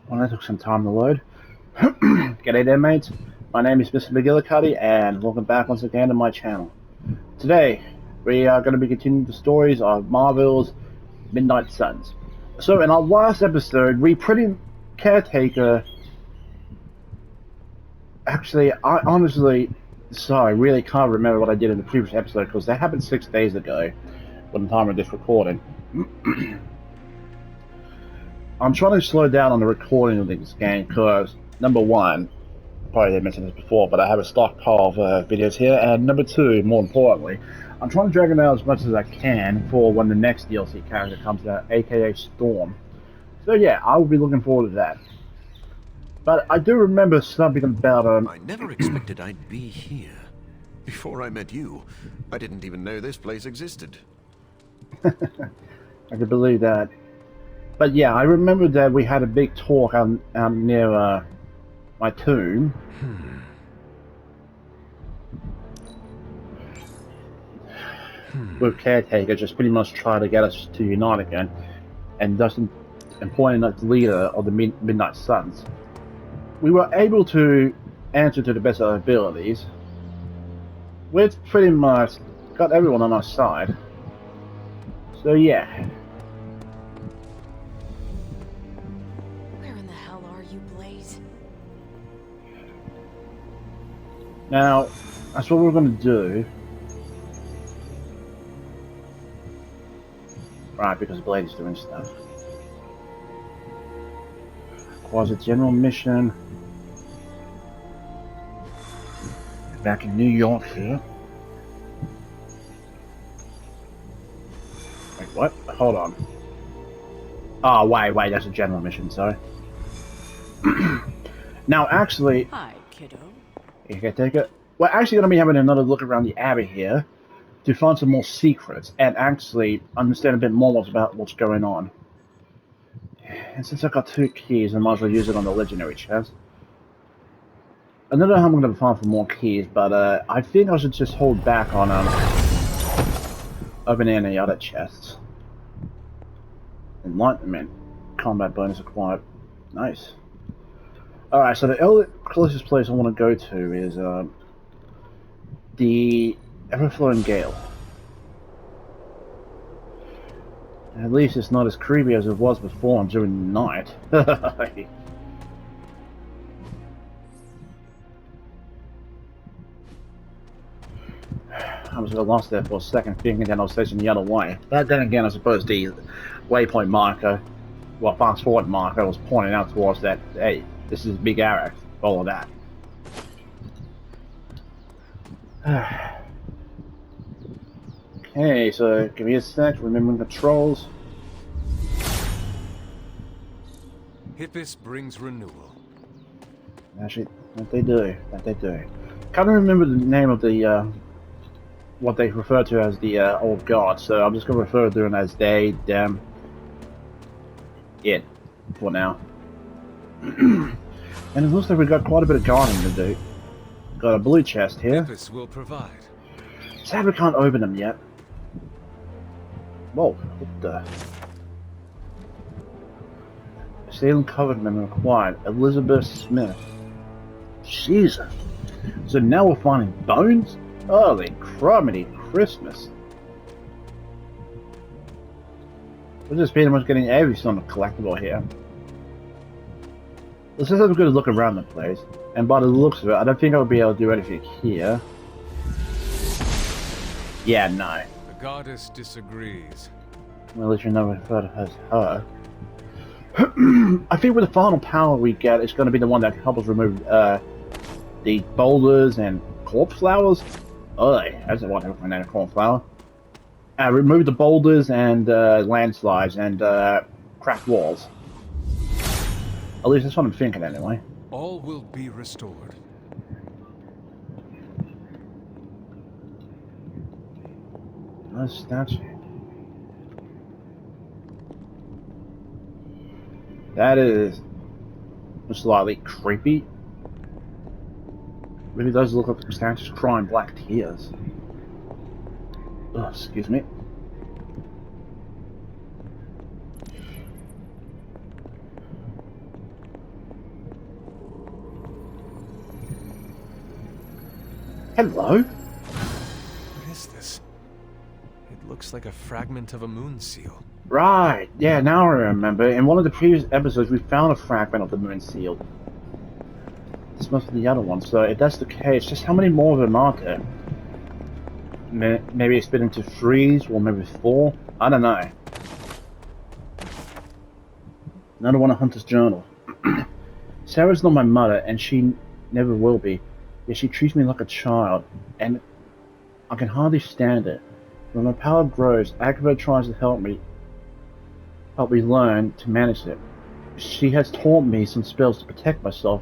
Well, that took some time to load. G'day there, mates. My name is Mr. Magilla-Cutti, and welcome back once again to my channel. Today, we are going to be continuing the stories of Marvel's Midnight Suns. So, in our last episode, we pretty Caretaker. Actually, I honestly, sorry, really can't remember what I did in the previous episode because that happened 6 days ago, when the time of this recording. I'm trying to slow down on the recording of this game because, number one, probably didn't mention this before, but I have a stockpile of videos here, and number two, more importantly, I'm trying to drag them out as much as I can for when the next DLC character comes out, aka Storm. So yeah, I will be looking forward to that. But I do remember something about I never expected I'd be here. Before I met you, I didn't even know this place existed. I could believe that. But yeah, I remember that we had a big talk out near my tomb. With Caretaker just pretty much trying to get us to unite again, and appointing us leader of the Midnight Suns. We were able to answer to the best of our abilities. We've pretty much got everyone on our side. So yeah. Now, that's what we're going to do. Right, because Blade is doing stuff. Quasi general mission. Back in New York here. Wait, what? Hold on. Oh, wait, that's a general mission, sorry. Now, actually... Hi, kiddo. You can take it. We're actually going to be having another look around the Abbey here to find some more secrets and actually understand a bit more about what's going on. And since I've got 2 keys, I might as well use it on the legendary chest. I don't know how I'm going to find for more keys, but I think I should just hold back on opening any other chests. Enlightenment. Combat bonus acquired. Nice. Alright, so the closest place I want to go to is the Ever-Flowing Gale. At least it's not as creepy as it was before during the night. I was lost there for a second, thinking that I was facing the other way. But then again, I suppose the waypoint marker, well, fast forward marker, was pointing out towards that, hey, this is Big Arrow, follow that. Okay, so give me a sec, remembering controls. Hippus brings renewal. Actually, that they do. Can't remember the name of the, what they refer to as the old god, so I'm just going to refer to them as they, them, it, for now. And it looks like we've got quite a bit of gardening to do. Got a blue chest here. Hippus will provide. Sad we can't open them yet. Whoa, what the? Steel covered men required. Elizabeth Smith. Jesus. So now we're finding bones? Holy crumbity Christmas. We're just pretty much getting every sort of collectible here. Let's just have a good look around the place. And by the looks of it, I don't think I'll be able to do anything here. Yeah, no. The goddess disagrees. Well, at least you know refer to as her. I think with the final power we get, it's going to be the one that helps us remove the boulders and corpse flowers. Oh, that's the one that can name a corpse flower. Remove the boulders and landslides and cracked walls. At least that's what I'm thinking anyway. All will be restored. Nice statue. That is slightly creepy. Really does look like the statue's crying black tears. Oh, excuse me. Hello? What is this? It looks like a fragment of a moon seal. Right, yeah, now I remember. In one of the previous episodes, we found a fragment of the moon seal. This must be the other one, so if that's the case, just how many more of them are there? Maybe it's split into 3s, or maybe 4? I don't know. Another one of Hunter's Journal. Sarah's not my mother, and she never will be. Yet she treats me like a child, and I can hardly stand it. When my power grows, Agatha tries to help me learn to manage it. She has taught me some spells to protect myself,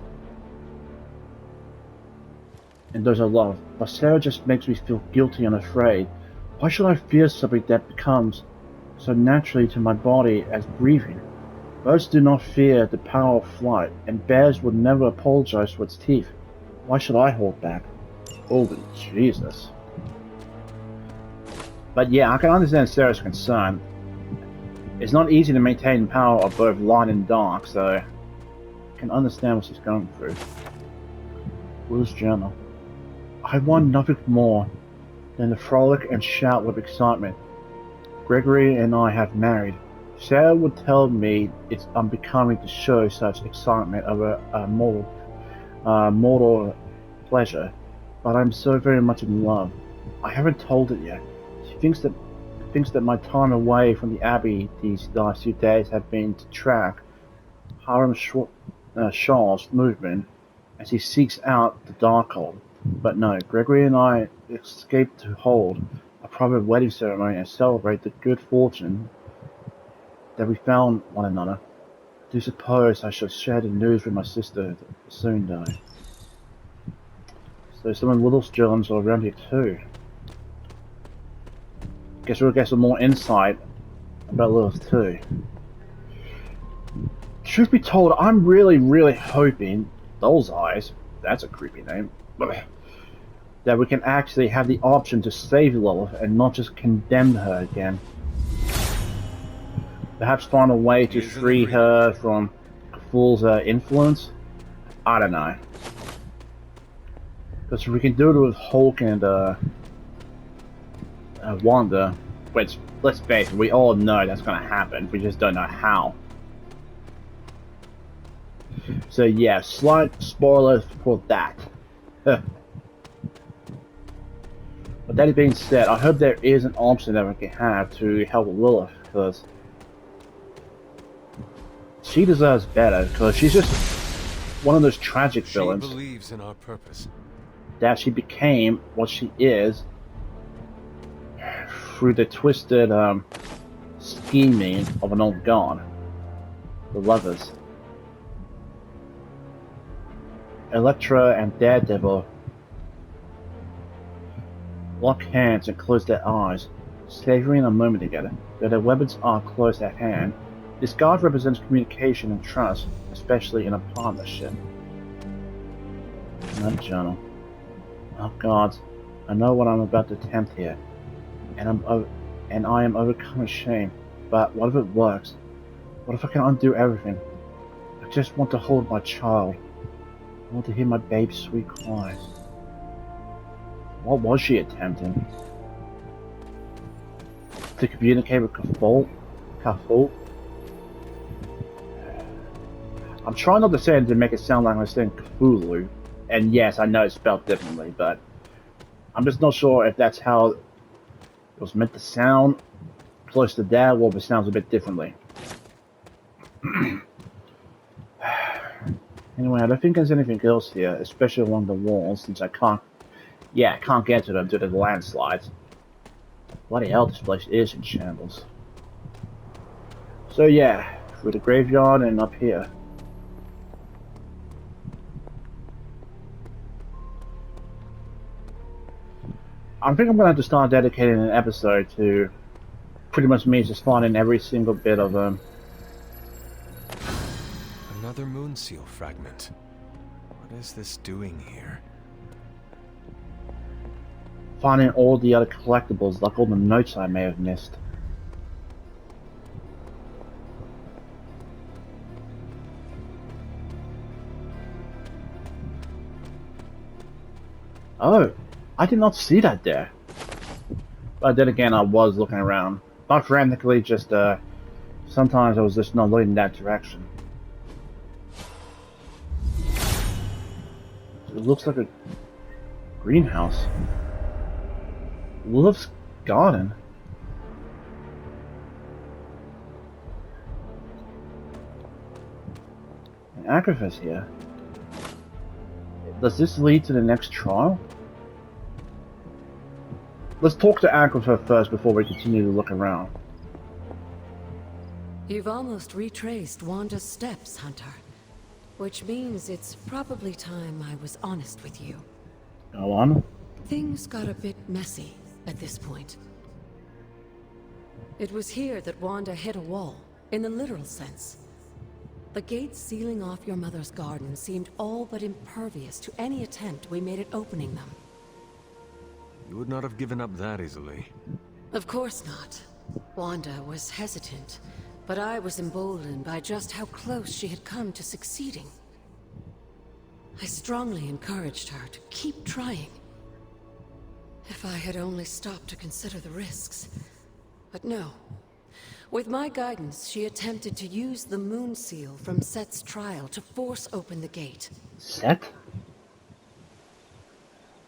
and those I love. But Sarah just makes me feel guilty and afraid. Why should I fear something that becomes so naturally to my body as breathing? Birds do not fear the power of flight, and bears would never apologize for its teeth. Why should I hold back? Holy Jesus. But yeah, I can understand Sarah's concern. It's not easy to maintain power of both light and dark, so I can understand what she's going through. Will's journal. I want nothing more than to frolic and shout with excitement. Gregory and I have married. Sarah would tell me it's unbecoming to show such excitement over a mortal pleasure, but I'm so very much in love. I haven't told it yet. She thinks that my time away from the Abbey these last few days have been to track Hiram Shaw's movement as he seeks out the Darkhold. But no, Gregory and I escaped to hold a private wedding ceremony and celebrate the good fortune that we found one another. I do suppose I shall share the news with my sister soon, though. So some of Little's Jones are around here too. Guess we'll get some more insight about Lilith too. Truth be told, I'm really hoping Doll's Eyes, that's a creepy name, that we can actually have the option to save Lilith and not just condemn her again. Perhaps find a way to free her from Fool's influence? I don't know. Because if we can do it with Hulk and Wanda, which, let's face it, we all know that's going to happen, we just don't know how. So yeah, slight spoilers for that. But that being said, I hope there is an option that we can have to help Lilith, because she deserves better, because she's just one of those tragic villains. She believes in our purpose. That she became what she is through the twisted scheming of an old god. The lovers. Elektra and Daredevil lock hands and close their eyes, savoring a moment together. Though their weapons are close at hand, this guard represents communication and trust, especially in a partnership. Night journal. Oh God, I know what I'm about to attempt here, and I am overcome with shame. But what if it works? What if I can undo everything? I just want to hold my child. I want to hear my baby's sweet cries. What was she attempting? To communicate with Cthulhu? I'm trying not to say it to make it sound like I'm saying Cthulhu. And yes, I know it's spelled differently, but I'm just not sure if that's how it was meant to sound. Close to that, or if it sounds a bit differently. Anyway, I don't think there's anything else here, especially along the walls, since I can't get to them due to the landslides. Bloody hell, this place is in shambles. So yeah, through the graveyard and up here. I think I'm going to have to start dedicating an episode to pretty much me just finding every single bit of Another moon seal fragment. What is this doing here? finding all the other collectibles, like all the notes I may have missed. Oh, I did not see that there. But then again, I was looking around. Not frantically, just, sometimes I was just not looking in that direction. It looks like a greenhouse. Lilith's garden. An Agrafa's here. Does this lead to the next trial? Let's talk to Agrafa first before we continue to look around. You've almost retraced Wanda's steps, Hunter. Which means it's probably time I was honest with you. Go on. Things got a bit messy at this point. It was here that Wanda hit a wall, in the literal sense. The gates sealing off your mother's garden seemed all but impervious to any attempt we made at opening them. You would not have given up that easily. Of course not. Wanda was hesitant, but I was emboldened by just how close she had come to succeeding. I strongly encouraged her to keep trying. If I had only stopped to consider the risks. But no. With my guidance, she attempted to use the moon seal from Set's trial to force open the gate. Set?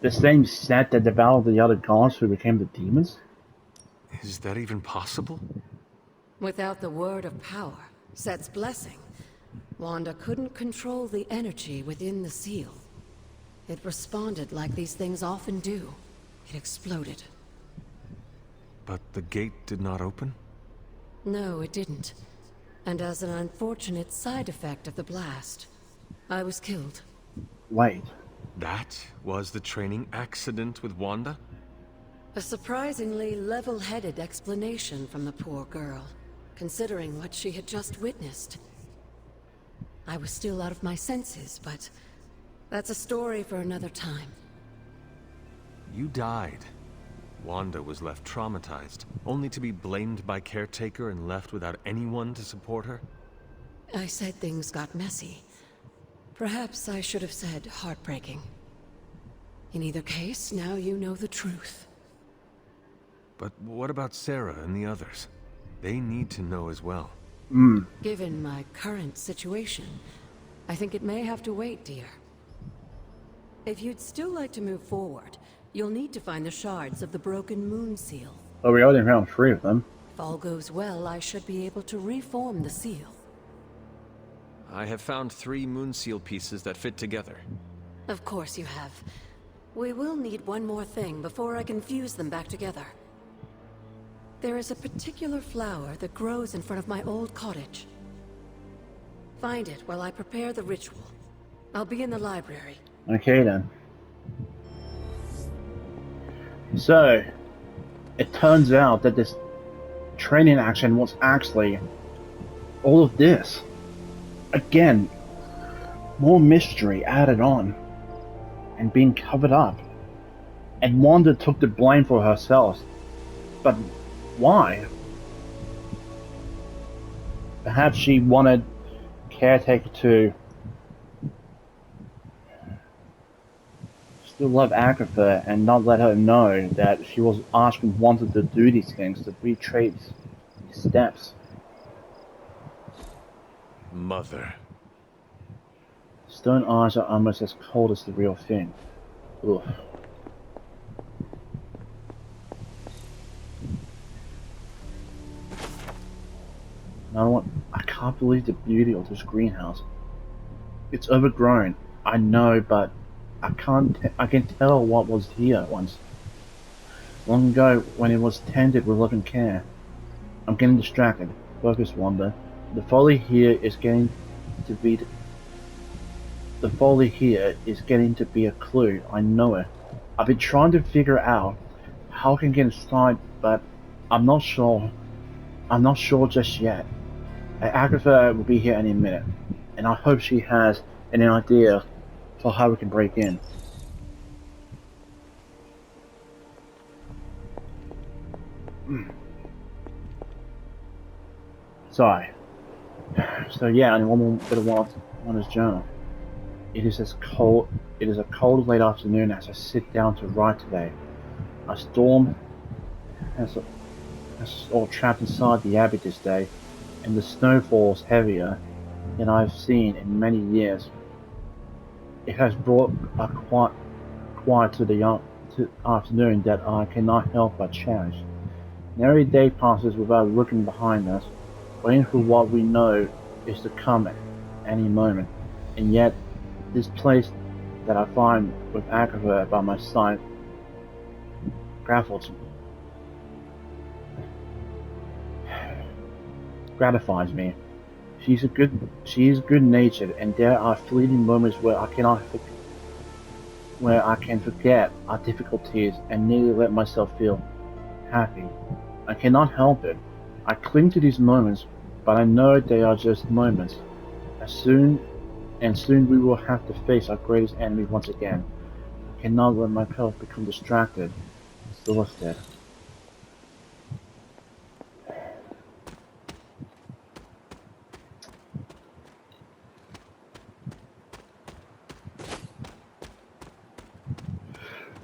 The same Set that devoured the other gods who became the demons? Is that even possible? Without the word of power, Set's blessing, Wanda couldn't control the energy within the seal. It responded like these things often do. It exploded. But the gate did not open? No, it didn't. And as an unfortunate side effect of the blast, I was killed. Wait. That was the training accident with Wanda? A surprisingly level-headed explanation from the poor girl, considering what she had just witnessed. I was still out of my senses, but that's a story for another time. You died. Wanda was left traumatized, only to be blamed by Caretaker and left without anyone to support her? I said things got messy. Perhaps I should have said heartbreaking. In either case, now you know the truth. But what about Sarah and the others? They need to know as well. Given my current situation, I think it may have to wait, dear. If you'd still like to move forward, you'll need to find the shards of the broken moon seal. Oh, we only found 3 of them. If all goes well, I should be able to reform the seal. I have found 3 moon seal pieces that fit together. Of course you have. We will need one more thing before I can fuse them back together. There is a particular flower that grows in front of my old cottage. Find it while I prepare the ritual. I'll be in the library. Okay then. So, it turns out that this training action was actually all of this. Again, more mystery added on and being covered up. And Wanda took the blame for herself. But why? Perhaps she wanted Caretaker to still love Agatha and not let her know that she was asking Wanda to do these things, to retrace these steps. Mother. Stone eyes are almost as cold as the real thing. Ugh. Now I can't believe the beauty of this greenhouse. It's overgrown, I know, but I can tell what was here once. Long ago, when it was tended with love and care. I'm getting distracted. Focus, Wanda. The folly here is getting to be a clue. I know it. I've been trying to figure out how I can get inside, but I'm not sure. I'm not sure just yet. Agatha will be here any minute, and I hope she has an idea for how we can break in. Sorry. So yeah, only one more bit of Wanda's journal. It is a cold late afternoon as I sit down to write today. A storm has us all trapped inside the Abbey this day, and the snow falls heavier than I've seen in many years. It has brought a quiet to the afternoon that I cannot help but cherish. And every day passes without looking behind us, waiting for what we know is to come at any moment. And yet, this place that I find with Agatha by my side gratifies me. She is good-natured, and there are fleeting moments where I can forget our difficulties and nearly let myself feel happy. I cannot help it. I cling to these moments, but I know they are just moments. Soon we will have to face our greatest enemy once again. I cannot let myself become distracted. Still dead.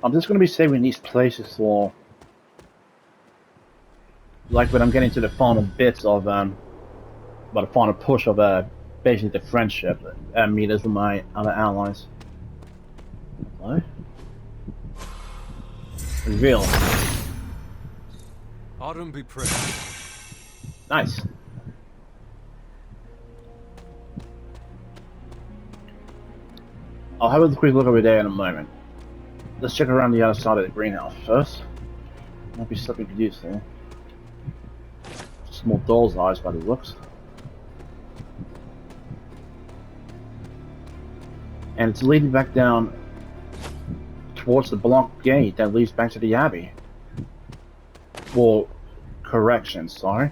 I'm just going to be saving these places for, like, when I'm getting to the final bits of, the final push of, basically the friendship meters with my other allies. Hello? Reveal. Autumn be praised. Nice. I'll have a quick look over there in a moment. Let's check around the other side of the greenhouse first. Might be something to use there. Small doll's eyes by the looks. And it's leading back down towards the block gate that leads back to the Abbey. Well, correction, sorry.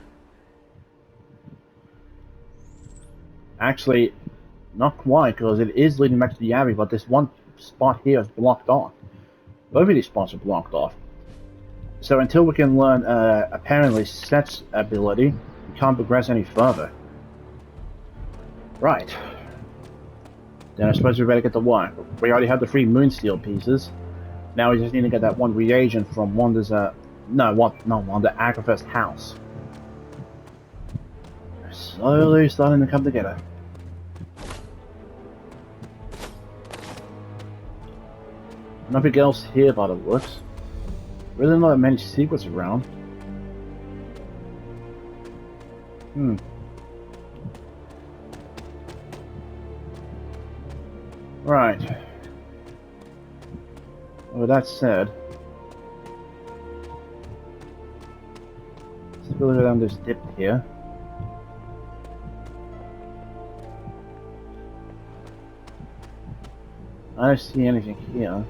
Actually, not quite, because it is leading back to the Abbey, but this one spot here is blocked off. Both of these spots are blocked off. So until we can learn, apparently, Set's ability, we can't progress any further. Right. Then I suppose we better get the one. We already have the 3 Moonsteel pieces. Now we just need to get that one reagent from Wanda's, Agatha's house. They're slowly starting to come together. Nothing else here by the looks. Really not many secrets around. Right. With that said, let's go down this dip here. I don't see anything here.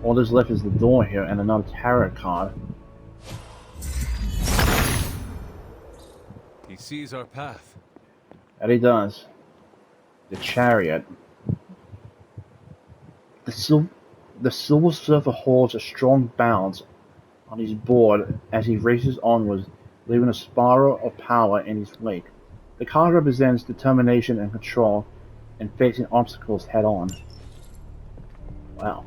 All that's left is the door here and another tarot card. He sees our path. And he does. The chariot. The Silver Surfer holds a strong balance on his board as he races onwards, leaving a spiral of power in his wake. The card represents determination and control and facing obstacles head on. Wow.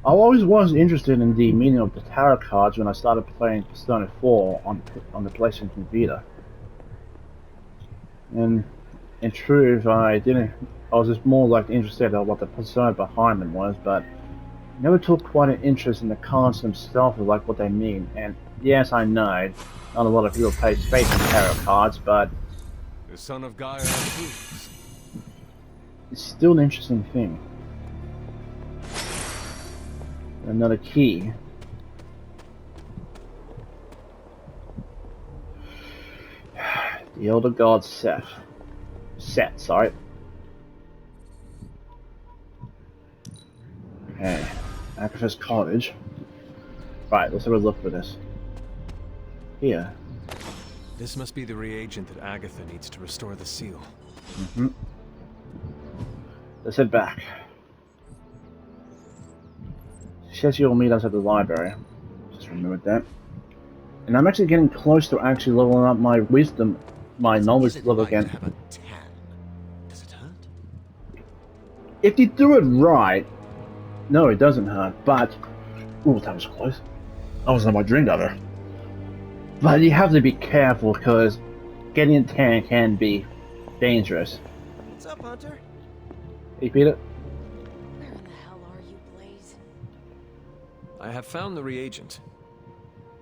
I always was interested in the meaning of the tarot cards when I started playing Persona 4 on the PlayStation Vita. And in truth, I was just more like interested in what the persona behind them was, but never took quite an interest in the cards themselves or like what they mean. And yes, I know, not a lot of people play space in tarot cards, but The son of Gaia approves. it's still an interesting thing. Another key. The Elder God Set, sorry. Okay, Agatha's cottage. Right, let's have a look for this. Here. This must be the reagent that Agatha needs to restore the seal. Let's head back. She says you'll meet us at the library. Just remembered that. And I'm actually getting close to actually leveling up my wisdom my What knowledge is it level like to again. have a tan? Does it hurt? If you do it right, no, it doesn't hurt. But ooh, that was close. I was on my drink over. But you have to be careful because getting a tan can be dangerous. What's up, Hunter? Hey, Peter. Where in the hell are you, Blaze? I have found the reagent.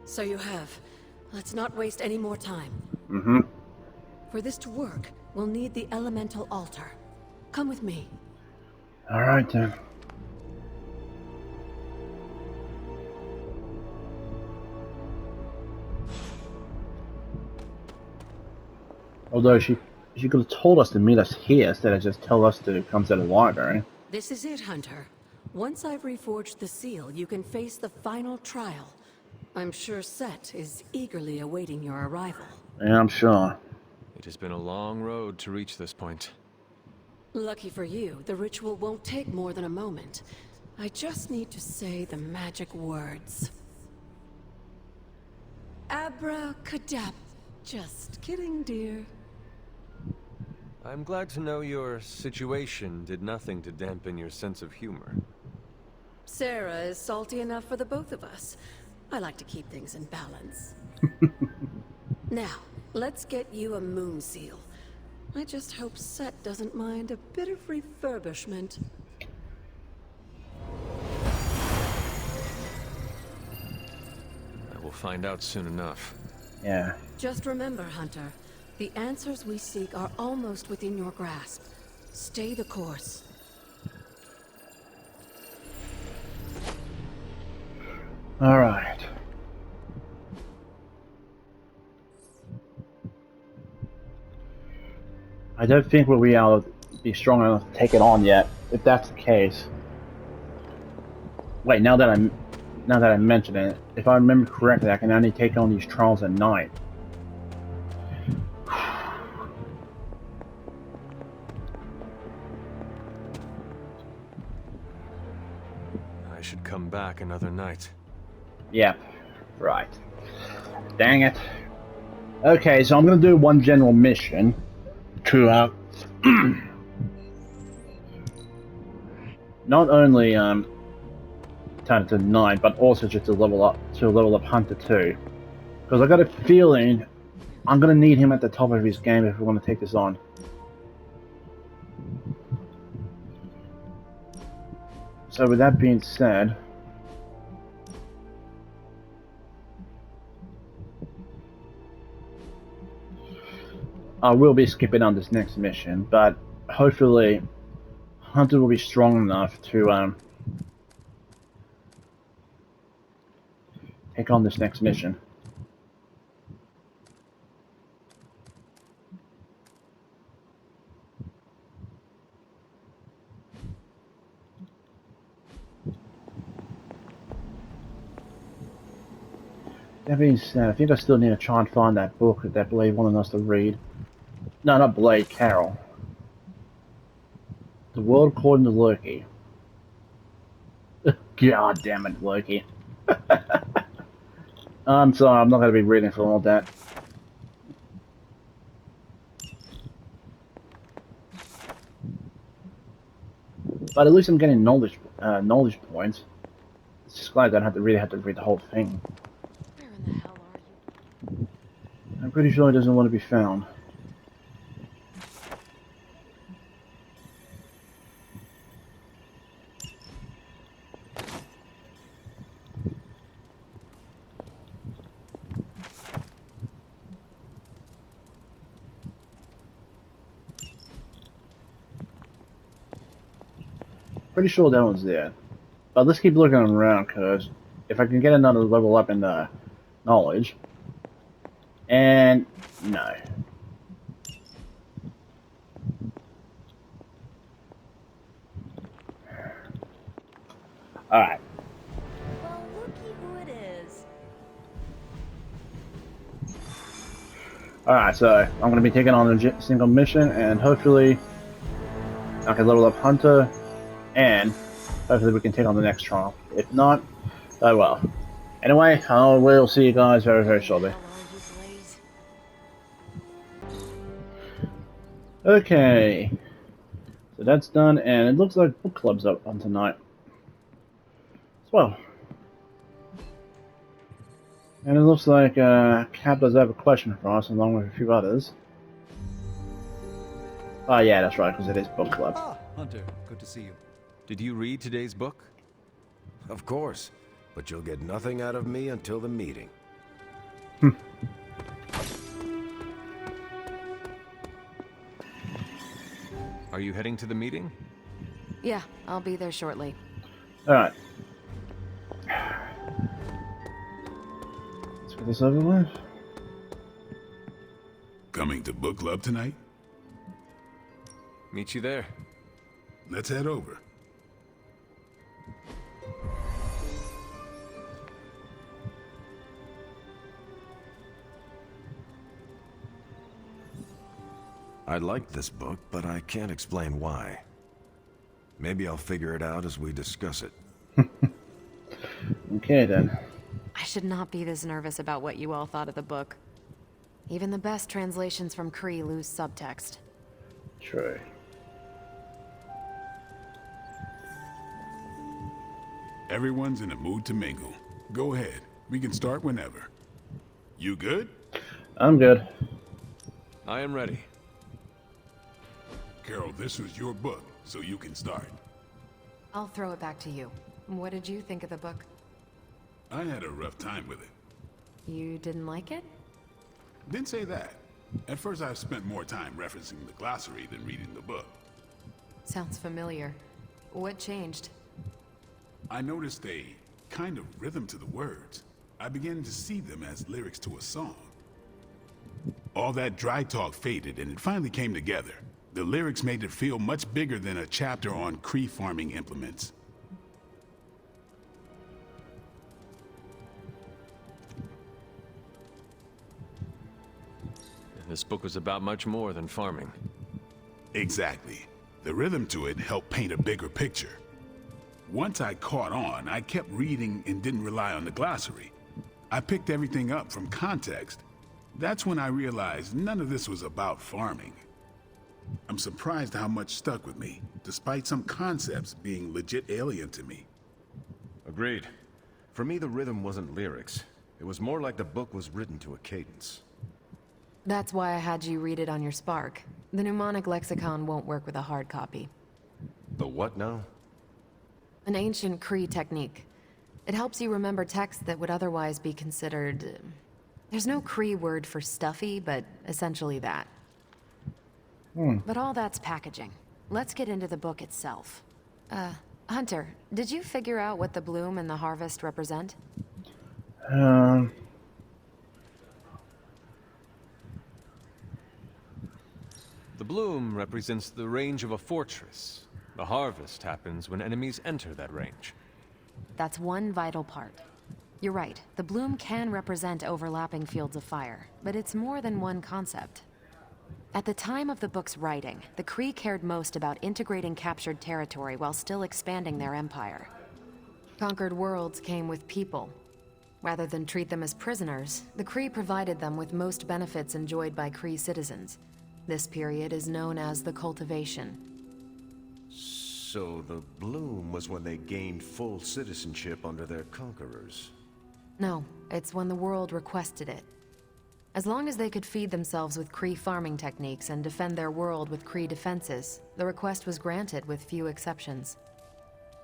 So you have. Let's not waste any more time. Mm-hmm. For this to work, we'll need the elemental altar. Come with me. All right then. Although she could have told us to meet us here instead of just tell us to come to the library. This is it, Hunter. Once I've reforged the seal, you can face the final trial. I'm sure Set is eagerly awaiting your arrival. Yeah, I'm sure. It has been a long road to reach this point. Lucky for you, the ritual won't take more than a moment. I just need to say the magic words. Abracadabra. Just kidding, dear. I'm glad to know your situation did nothing to dampen your sense of humor. Sarah is salty enough for the both of us. I like to keep things in balance. Now, let's get you a moon seal. I just hope Set doesn't mind a bit of refurbishment. I will find out soon enough. Yeah. Just remember, Hunter, the answers we seek are almost within your grasp. Stay the course. All right. I don't think we'll be able to be strong enough to take it on yet. If that's the case. Wait, now that I mention it, if I remember correctly, I can only take on these trials at night. I should come back another night. Yep, right. Dang it. Okay, so I'm gonna do one general mission to not only turn it to 9, but also just to level up Hunter 2. Because I got a feeling I'm gonna need him at the top of his game if we want to take this on. So with that being said, I will be skipping on this next mission, but hopefully Hunter will be strong enough to take on this next mission. That being said, I think I still need to try and find that book that Blade wanted us to read. No, not Blade, Carol. The World According to Loki. God damn it, Loki. I'm sorry, I'm not going to be reading for all that. But at least I'm getting knowledge points. It's just glad I don't really have to read the whole thing. Where in the hell are you? I'm pretty sure he doesn't want to be found. Pretty sure that one's there. But let's keep looking around, because if I can get another level up in the knowledge. And no. Alright. Well, looky who it is. Alright, so I'm going to be taking on a single mission, and hopefully I can level up Hunter, and hopefully we can take on the next trial. If not, oh well. Anyway, I will see you guys very, very shortly. Where are you, Blaze? Okay. So that's done, and it looks like book club's up on tonight as well. And it looks like Cap does have a question for us, along with a few others. Oh yeah, that's right, because it is book club. Ah, Hunter, good to see you. Did you read today's book? Of course, but you'll get nothing out of me until the meeting. Are you heading to the meeting? Yeah, I'll be there shortly. Alright. Let's get this over with. Coming to book club tonight? Meet you there. Let's head over. I liked this book, but I can't explain why. Maybe I'll figure it out as we discuss it. Okay then. I should not be this nervous about what you all thought of the book. Even the best translations from Kree lose subtext. True. Everyone's in a mood to mingle. Go ahead. We can start whenever. You good? I'm good. I am ready. Carol, this was your book, so you can start. I'll throw it back to you. What did you think of the book? I had a rough time with it. You didn't like it? Didn't say that. At first I spent more time referencing the glossary than reading the book. Sounds familiar. What changed? I noticed a kind of rhythm to the words. I began to see them as lyrics to a song. All that dry talk faded and it finally came together. The lyrics made it feel much bigger than a chapter on Kree farming implements. This book was about much more than farming. Exactly. The rhythm to it helped paint a bigger picture. Once I caught on, I kept reading and didn't rely on the glossary. I picked everything up from context. That's when I realized none of this was about farming. I'm surprised how much stuck with me, despite some concepts being legit alien to me. Agreed. For me, the rhythm wasn't lyrics. It was more like the book was written to a cadence. That's why I had you read it on your Spark. The mnemonic lexicon won't work with a hard copy. The what now? An ancient Kree technique. It helps you remember text that would otherwise be considered... There's no Kree word for stuffy, but essentially that. But all that's packaging. Let's get into the book itself. Hunter, did you figure out what the bloom and the harvest represent? Um... The bloom represents the range of a fortress. The harvest happens when enemies enter that range. That's one vital part. You're right, the bloom can represent overlapping fields of fire, but it's more than one concept. At the time of the book's writing, the Kree cared most about integrating captured territory while still expanding their empire. Conquered worlds came with people. Rather than treat them as prisoners, the Kree provided them with most benefits enjoyed by Kree citizens. This period is known as the Cultivation. So the bloom was when they gained full citizenship under their conquerors. No, it's when the world requested it. As long as they could feed themselves with Kree farming techniques and defend their world with Kree defenses, the request was granted with few exceptions.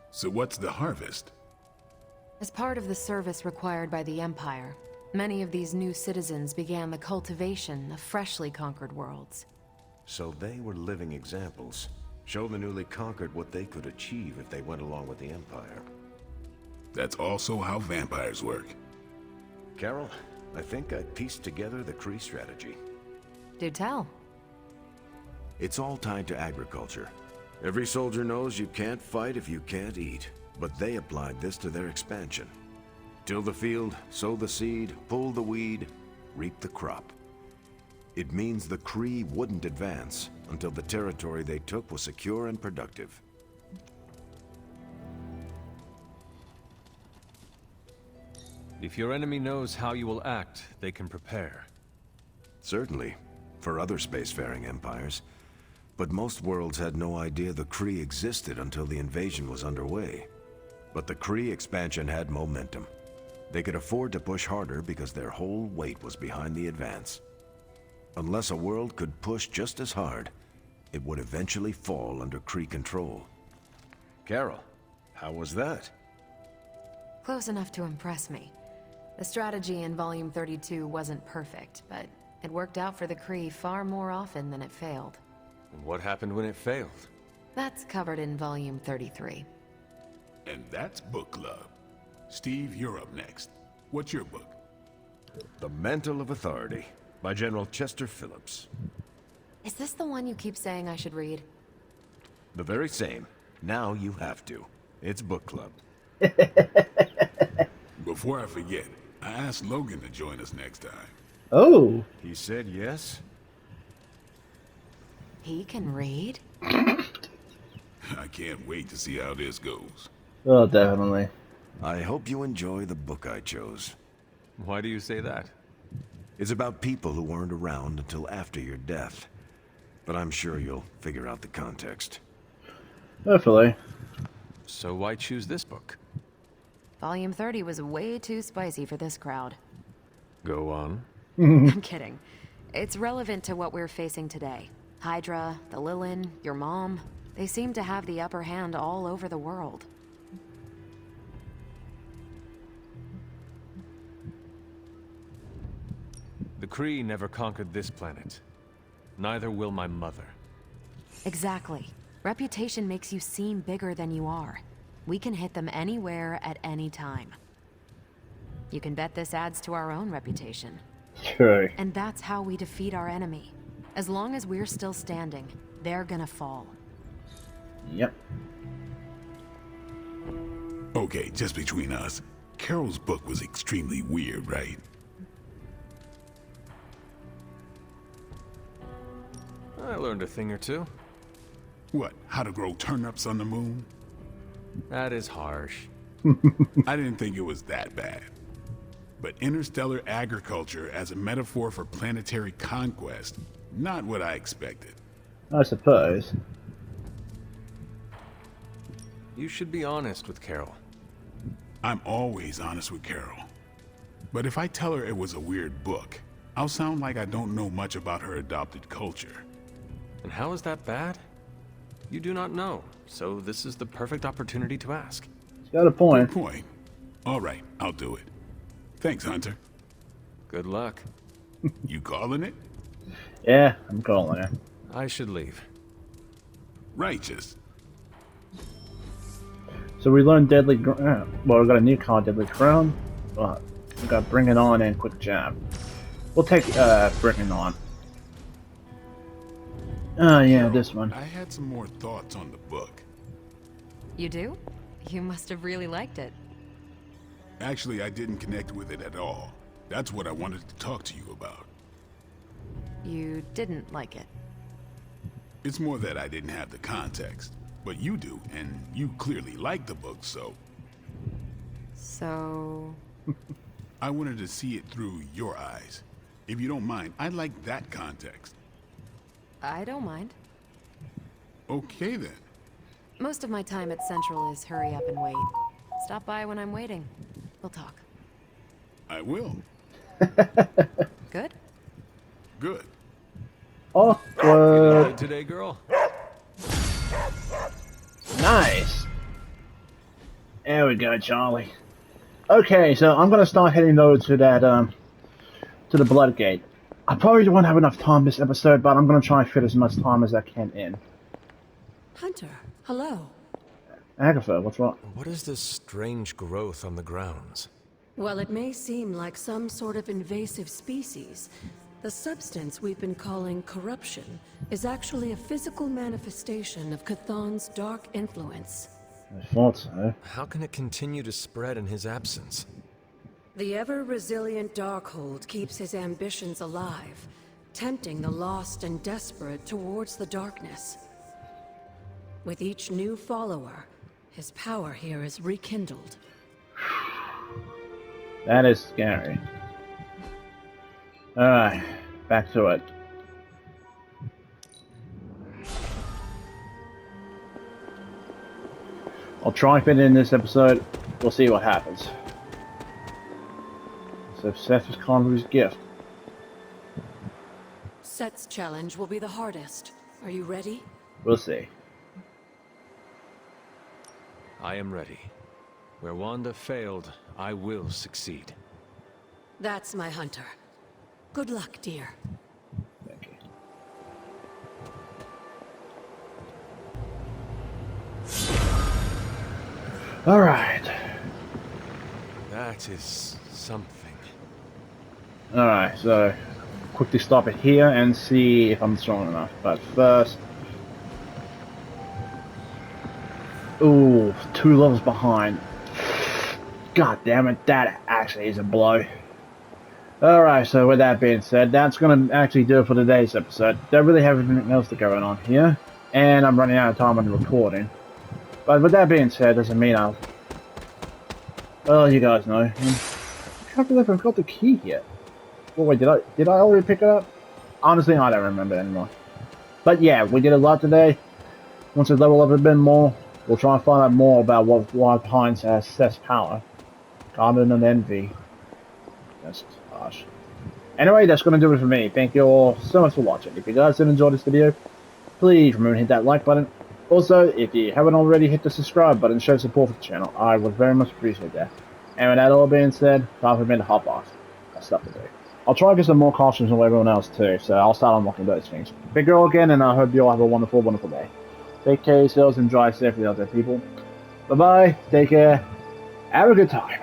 So what's the harvest? As part of the service required by the Empire, many of these new citizens began the cultivation of freshly conquered worlds. So they were living examples. Show the newly conquered what they could achieve if they went along with the Empire. That's also how vampires work. Carol, I think I pieced together the Kree strategy. Do tell. It's all tied to agriculture. Every soldier knows you can't fight if you can't eat, but they applied this to their expansion. Till the field, sow the seed, pull the weed, reap the crop. It means the Kree wouldn't advance until the territory they took was secure and productive. If your enemy knows how you will act, they can prepare. Certainly, for other spacefaring empires. But most worlds had no idea the Kree existed until the invasion was underway. But the Kree expansion had momentum. They could afford to push harder because their whole weight was behind the advance. Unless a world could push just as hard, it would eventually fall under Kree control. Carol, how was that? Close enough to impress me. The strategy in Volume 32 wasn't perfect, but it worked out for the Kree far more often than it failed. And what happened when it failed? That's covered in Volume 33. And that's book club. Steve, you're up next. What's your book? The Mantle of Authority, by General Chester Phillips. Is this the one you keep saying I should read? The very same. Now you have to. It's book club. Before I forget, I asked Logan to join us next time. Oh. He said yes? He can read? I can't wait to see how this goes. Oh, definitely. I hope you enjoy the book I chose. Why do you say that? It's about people who weren't around until after your death. But I'm sure you'll figure out the context. Hopefully. So why choose this book? Volume 30 was way too spicy for this crowd. Go on. I'm kidding. It's relevant to what we're facing today. Hydra, the Lilith, your mom, they seem to have the upper hand all over the world. The Kree never conquered this planet. Neither will my mother. Exactly. Reputation makes you seem bigger than you are. We can hit them anywhere at any time. You can bet this adds to our own reputation. True. And that's how we defeat our enemy. As long as we're still standing, they're gonna fall. Yep. Okay, just between us, Carol's book was extremely weird, right? I learned a thing or two. What, how to grow turnips on the moon? That is harsh. I didn't think it was that bad. But interstellar agriculture as a metaphor for planetary conquest, not what I expected. I suppose. You should be honest with Carol. I'm always honest with Carol. But if I tell her it was a weird book, I'll sound like I don't know much about her adopted culture. And how is that bad? You do not know, so this is the perfect opportunity to ask. He's got a point. Good point. All right, I'll do it. Thanks, Hunter. Good luck. You calling it? Yeah, I'm calling it. I should leave. Righteous. So we learned Deadly well, we got a new card, Deadly Crown. Well, we got Bring It On and Quick Jab. We'll take Bring It On. Oh yeah, this one. I had some more thoughts on the book. You do? You must have really liked it. Actually, I didn't connect with it at all. That's what I wanted to talk to you about. You didn't like it. It's more that I didn't have the context. But you do, and you clearly like the book, so... So... I wanted to see it through your eyes. If you don't mind, I'd like that context. I don't mind. Okay, then. Most of my time at Central is hurry up and wait. Stop by when I'm waiting. We'll talk. I will. Good? Good. Awkward. Good today, girl. Nice. There we go, Charlie. Okay, so I'm gonna start heading over to that to the Bloodgate. I probably won't have enough time this episode, but I'm gonna try and fit as much time as I can in. Hunter, hello. Agatha, what's wrong? What is this strange growth on the grounds? Well, it may seem like some sort of invasive species. The substance we've been calling corruption is actually a physical manifestation of Chthon's dark influence. I thought so. How can it continue to spread in his absence? The ever-resilient Darkhold keeps his ambitions alive, tempting the lost and desperate towards the darkness. With each new follower, his power here is rekindled. That is scary. Alright, back to it. I'll try and fit it in this episode. We'll see what happens. So Seth is Convoy's gift. Set's challenge will be the hardest. Are you ready? We'll see. I am ready. Where Wanda failed, I will succeed. That's my hunter. Good luck, dear. Thank you. Alright. That is something. Alright, so quickly stop it here and see if I'm strong enough. But first... Ooh, 2 levels behind. God damn it, that actually is a blow. Alright, so with that being said, that's going to actually do it for today's episode. Don't really have anything else to go on here. And I'm running out of time on the recording. But with that being said, doesn't mean I'll... Well, you guys know. I can't believe I've got the key yet. Oh wait, did I already pick it up? Honestly, I don't remember anymore. But yeah, we did a lot today. Once we level up a bit more, we'll try and find out more about what lies behind Seth's power. Garden and envy. That's harsh. Anyway, that's going to do it for me. Thank you all so much for watching. If you guys did enjoy this video, please remember to hit that like button. Also, if you haven't already, hit the subscribe button to show support for the channel. I would very much appreciate that. And with that all being said, time for me to hop off. Got stuff to do. I'll try to get some more costumes from everyone else too, so I'll start unlocking those things. Big girl again, and I hope you all have a wonderful, wonderful day. Take care of yourselves and drive safely out there, people. Bye-bye, take care, have a good time.